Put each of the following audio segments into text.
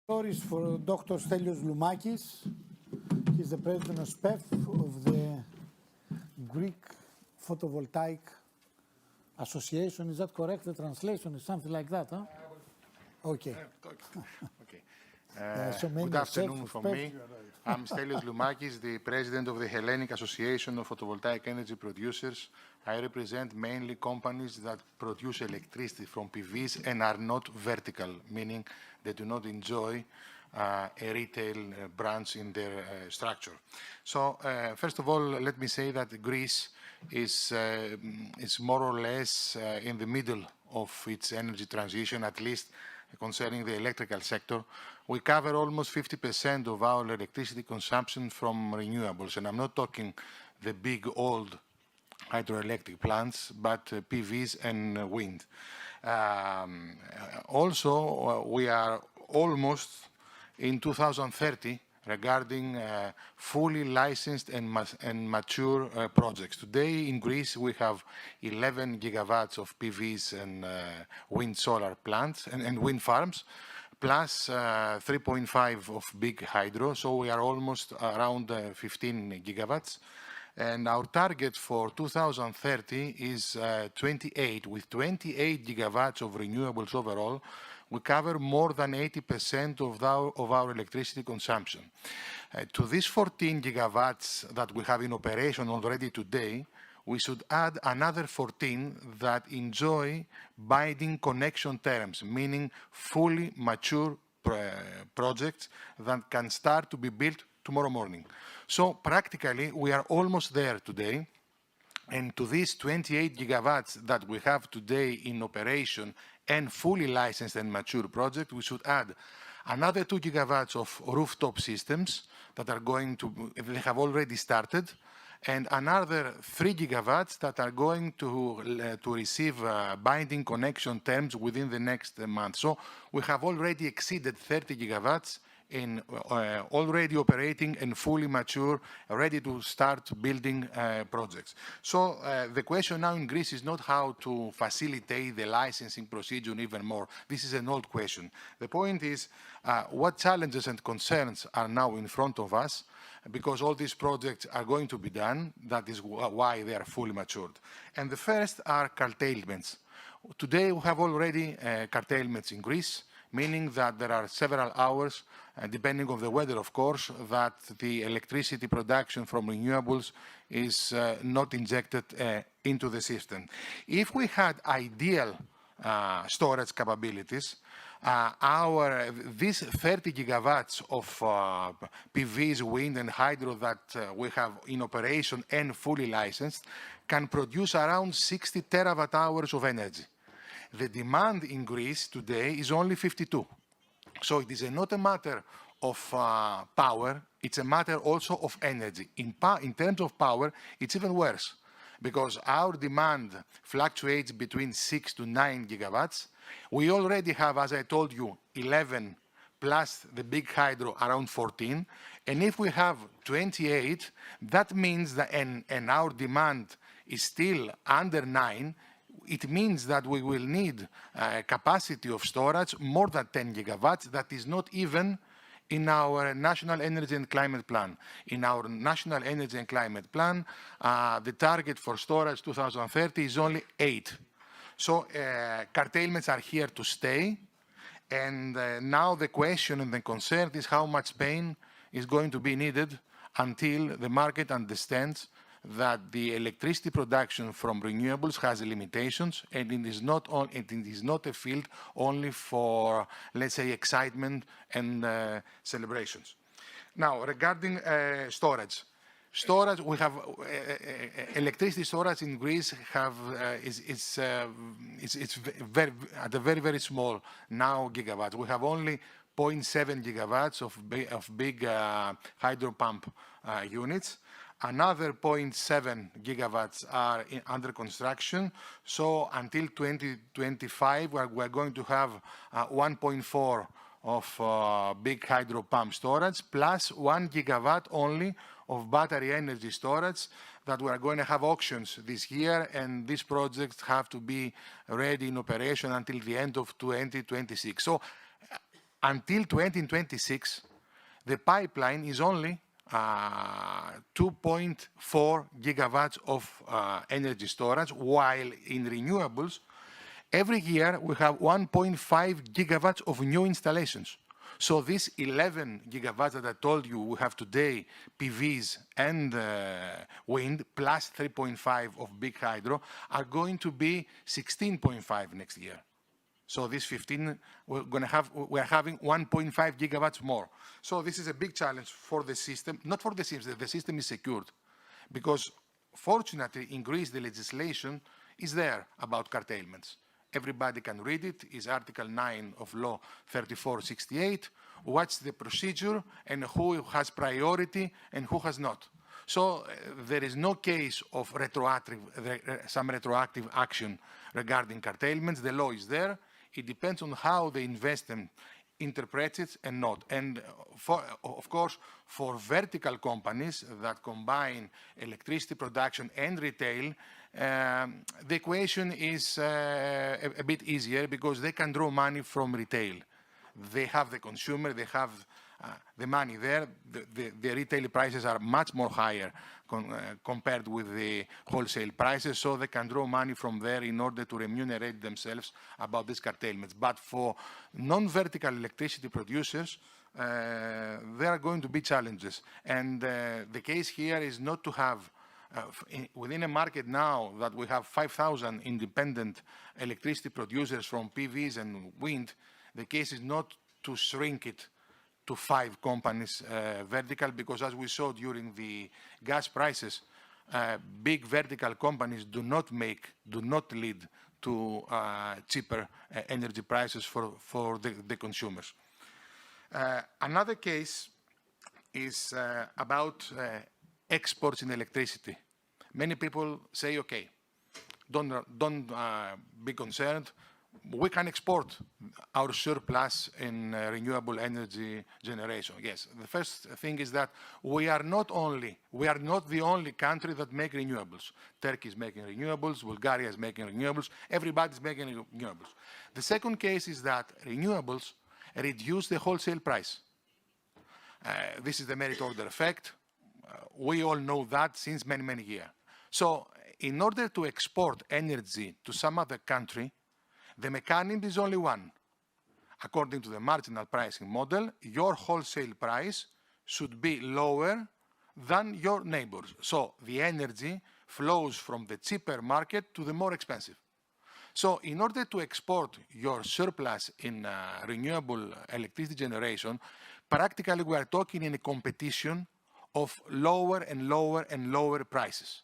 Floor is for Dr. Stelios Loumakis. He's the president of SPEF of the Greek Photovoltaic Association. Is that correct? The translation is something like that, huh? Okay. Okay. Good afternoon from me. I'm Stelios Loumakis, the president of the Hellenic Association of Photovoltaic Energy Producers. I represent mainly companies that produce electricity from PVs and are not vertical, meaning they do not enjoy a retail branch in their structure. So, first of all, let me say that Greece is more or less in the middle of its energy transition, at least concerning the electrical sector. We cover almost 50% of our electricity consumption from renewables, and I'm not talking the big old hydroelectric plants, but PVs and wind. Also, we are almost in 2030 regarding fully licensed and mature projects. Today in Greece we have 11 gigawatts of PVs and wind solar plants and wind farms, plus 3.5 of big hydro, so we are almost around 15 gigawatts. And our target for 2030 is 28. With 28 gigawatts of renewables overall, we cover more than 80% of our electricity consumption. To these 14 gigawatts that we have in operation already today, we should add another 14 that enjoy binding connection terms, meaning fully mature projects that can start to be built tomorrow morning. So practically, we are almost there today. And to these 28 gigawatts that we have today in operation and fully licensed and mature projects, we should add another 2 gigawatts of rooftop systems that are going to, they have already started, and another 3 gigawatts that are going to receive binding connection terms within the next month. So we have already exceeded 30 gigawatts in already operating and fully mature, ready to start building projects. So the question now in Greece is not how to facilitate the licensing procedure even more. This is an old question. The point is what challenges and concerns are now in front of us, because all these projects are going to be done. That is why they are fully matured. And the first are curtailments. Today we have already curtailments in Greece, meaning that there are several hours, depending on the weather, of course, that the electricity production from renewables is not injected into the system. If we had ideal storage capabilities, these 30 gigawatts of PVs, wind and hydro that we have in operation and fully licensed can produce around 60 terawatt hours of energy. The demand in Greece today is only 52. So it is not a matter of power, it's a matter also of energy. In terms of power, it's even worse, because our demand fluctuates between 6 to 9 gigawatts. We already have, as I told you, 11 plus the big hydro around 14. And if we have 28, that means that, and our demand is still under 9, it means that we will need a capacity of storage more than 10 gigawatts. That is not even in our National Energy and Climate Plan. In our National Energy and Climate Plan, the target for storage 2030 is only 8. So curtailments are here to stay. And now the question and the concern is how much pain is going to be needed until the market understands that the electricity production from renewables has limitations, and it is not a field only for, let's say, excitement and celebrations. Now, regarding storage, we have electricity storage in Greece it's at a very, very small now gigawatts. We have only 0.7 gigawatts of big hydro pump units. Another 0.7 gigawatts are under construction. So until 2025, we're going to have 1.4 of big hydro pump storage, plus 1 gigawatt only of battery energy storage that we are going to have auctions this year, and these projects have to be ready in operation until the end of 2026. So until 2026, the pipeline is only 2.4 gigawatts of energy storage, while in renewables, every year we have 1.5 gigawatts of new installations. So these 11 gigawatts that I told you we have today, PVs and wind, plus 3.5 of big hydro, are going to be 16.5 next year. So this 15, we're having 1.5 gigawatts more. So this is a big challenge for the system, not for the system. The system is secured, because fortunately in Greece the legislation is there about curtailments. Everybody can read it. It's Article 9 of Law 3468. What's the procedure and who has priority and who has not. So there is no case of some retroactive action regarding curtailments. The law is there. It depends on how the investment interprets it and not. And of course, for vertical companies that combine electricity production and retail, the equation is a bit easier because they can draw money from retail. They have the consumer, they have the money there. The retail prices are much more higher compared with the wholesale prices, so they can draw money from there in order to remunerate themselves about these curtailments. But for non-vertical electricity producers, there are going to be challenges. And the case here is not to have within a market now that we have 5,000 independent electricity producers from PVs and wind, the case is not to shrink it to 5 companies vertical, because as we saw during the gas prices, big vertical companies do not lead to cheaper energy prices for the consumers. Another case is about exports in electricity. Many people say, okay, don't be concerned. We can export our surplus in renewable energy generation. Yes, the first thing is that we are not the only country that make renewables. Turkey is making renewables, Bulgaria is making renewables, everybody's making renewables. The second case is that renewables reduce the wholesale price. This is the merit order effect. We all know that since many, many years. So in order to export energy to some other country, the mechanism is only one. According to the marginal pricing model, your wholesale price should be lower than your neighbors. So the energy flows from the cheaper market to the more expensive. So in order to export your surplus in renewable electricity generation, practically we are talking in a competition of lower and lower and lower prices.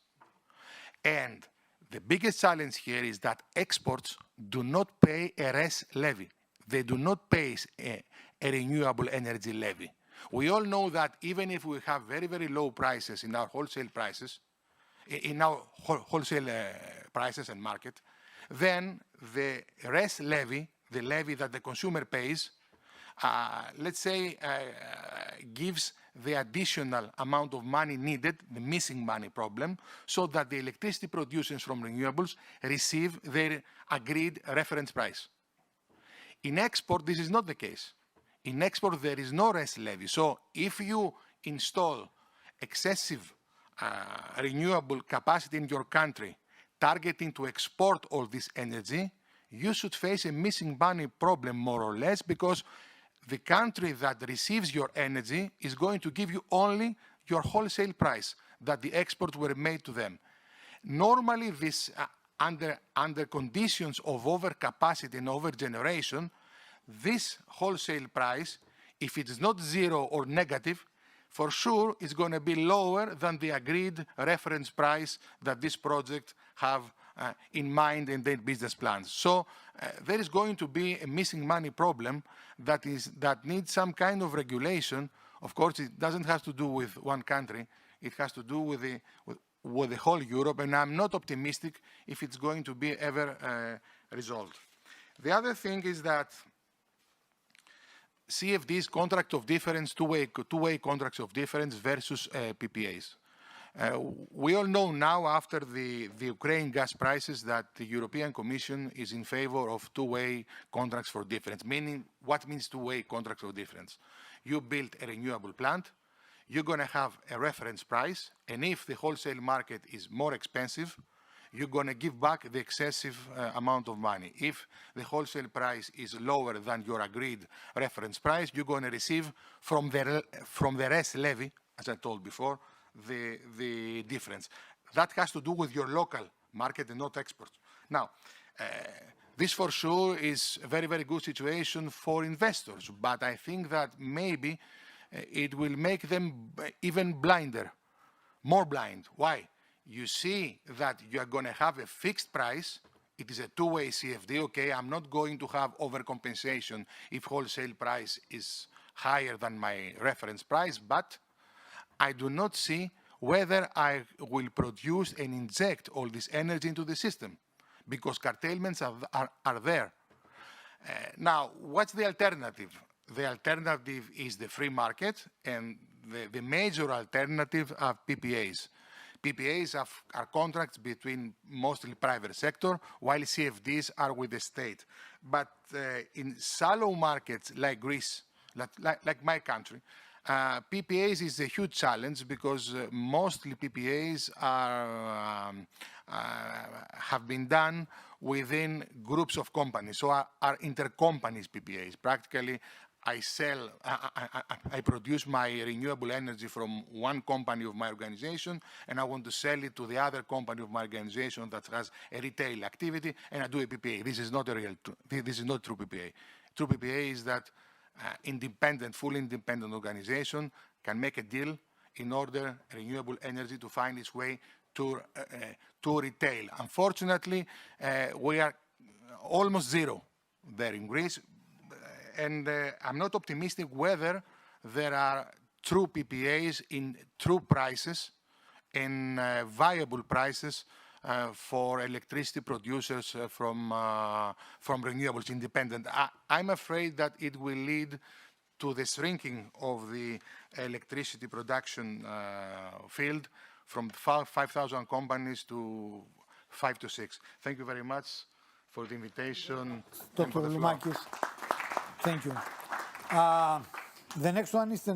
And the biggest challenge here is that exports do not pay a RES levy. They do not pay a renewable energy levy. We all know that even if we have very, very low prices in our wholesale prices, prices and market, then the RES levy, the levy that the consumer pays, let's say, gives the additional amount of money needed, the missing money problem, so that the electricity producers from renewables receive their agreed reference price. In export, this is not the case. In export, there is no RES levy. So if you install excessive renewable capacity in your country, targeting to export all this energy, you should face a missing money problem, more or less, because the country that receives your energy is going to give you only your wholesale price that the exports were made to them. Normally, this under conditions of overcapacity and overgeneration, this wholesale price, if it is not zero or negative, for sure is going to be lower than the agreed reference price that this project have in mind in their business plans. So there is going to be a missing money problem that needs some kind of regulation. Of course, it doesn't have to do with one country. It has to do with the whole Europe, and I'm not optimistic if it's going to be ever resolved. The other thing is that CFDs, contract of difference, two-way contracts of difference versus PPAs. We all know now, after the Ukraine gas prices, that the European Commission is in favor of two-way contracts for difference. Meaning, what means two-way contracts for difference? You build a renewable plant, you're going to have a reference price, and if the wholesale market is more expensive, you're going to give back the excessive amount of money. If the wholesale price is lower than your agreed reference price, you're going to receive from the RES levy, as I told before, the difference. That has to do with your local market and not exports. Now, this for sure is a very, very good situation for investors, but I think that maybe it will make them even blinder, more blind. Why? You see that you are going to have a fixed price. It is a two-way CFD, okay? I'm not going to have overcompensation if wholesale price is higher than my reference price, but I do not see whether I will produce and inject all this energy into the system, because curtailments are there. Now, what's the alternative? The alternative is the free market, and the major alternative are PPAs. PPAs are contracts between mostly private sector, while CFDs are with the state. But in shallow markets like Greece, like my country, PPAs is a huge challenge, because mostly PPAs have been done within groups of companies, so are intercompanies PPAs. Practically, I produce my renewable energy from one company of my organization, and I want to sell it to the other company of my organization that has a retail activity, and I do a PPA. This is not this is not true PPA. True PPA is that fully independent organization can make a deal in order renewable energy to find its way to retail. Unfortunately, we are almost zero there in Greece, and I'm not optimistic whether there are true PPAs in true prices and viable prices for electricity producers from renewables independent. I'm afraid that it will lead to the shrinking of the electricity production field from 5,000 companies to 5 to 6. Thank you very much for the invitation. Dr. Loumakis, thank you. The next one is the